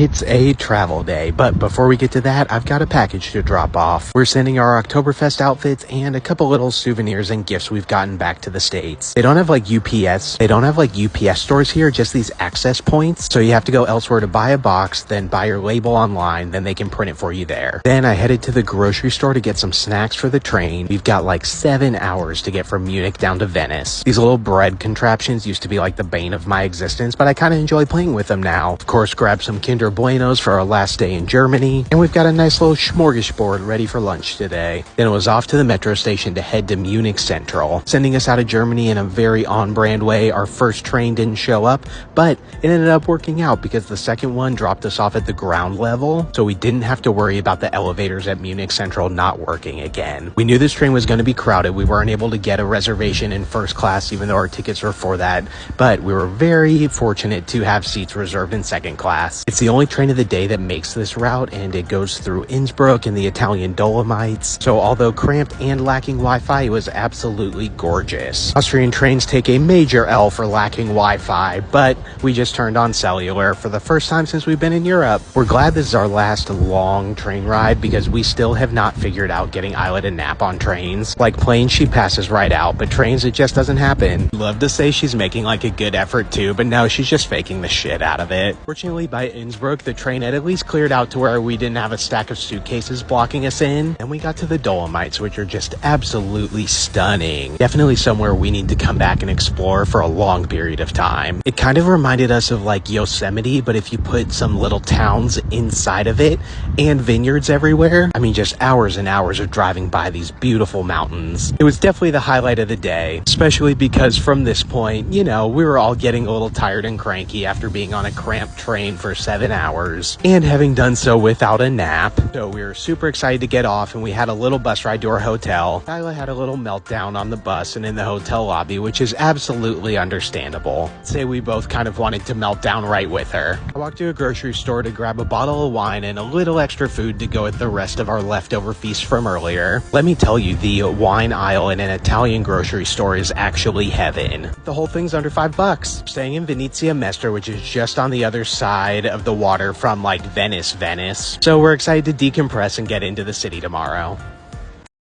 It's a travel day, but before we get to that, I've got a package to drop off. We're sending our Oktoberfest outfits and a couple little souvenirs and gifts we've gotten back to the States. They don't have like UPS stores here, just these access points. So you have to go elsewhere to buy a box, then buy your label online, then they can print it for you there. Then I headed to the grocery store to get some snacks for the train. We've got like 7 hours to get from Munich down to Venice. These little bread contraptions used to be like the bane of my existence, but I kind of enjoy playing with them now. Of course, grab some Kinder Buenos for our last day in Germany, and we've got a nice little smorgasbord ready for lunch today. Then it was off to the metro station to head to Munich Central, sending us out of Germany in a very on-brand way. Our first train didn't show up, but it ended up working out because the second one dropped us off at the ground level, so we didn't have to worry about the elevators at Munich Central not working again. We knew this train was going to be crowded. We weren't able to get a reservation in first class, even though our tickets were for that, but we were very fortunate to have seats reserved in second class. It's the only train of the day that makes this route, and it goes through Innsbruck and the Italian Dolomites. So although cramped and lacking Wi-Fi, it was absolutely gorgeous. Austrian trains take a major L for lacking Wi-Fi, but we just turned on cellular for the first time since we've been in Europe. We're glad this is our last long train ride because we still have not figured out getting Isla to nap on trains. Like planes, she passes right out, but trains, it just doesn't happen. Love to say she's making like a good effort too, but no, she's just faking the shit out of it. Fortunately, by Innsbruck, the train had at least cleared out to where we didn't have a stack of suitcases blocking us in, and we got to the Dolomites, which are just absolutely stunning. Definitely somewhere we need to come back and explore for a long period of time. It kind of reminded us of like Yosemite, but if you put some little towns inside of it and vineyards everywhere. I mean, just hours and hours of driving by these beautiful mountains. It was definitely the highlight of the day, especially because from this point, you know, we were all getting a little tired and cranky after being on a cramped train for 7 hours and having done so without a nap. So we were super excited to get off, and we had a little bus ride to our hotel. Kyla had a little meltdown on the bus and in the hotel lobby, which is absolutely understandable. I'd say we both kind of wanted to melt down right with her. I walked to a grocery store to grab a bottle of wine and a little extra food to go with the rest of our leftover feast from earlier. Let me tell you, the wine aisle in an Italian grocery store is actually heaven. The whole thing's under $5. Staying in Venezia Mestre, which is just on the other side of the water from like Venice. So we're excited to decompress and get into the city tomorrow.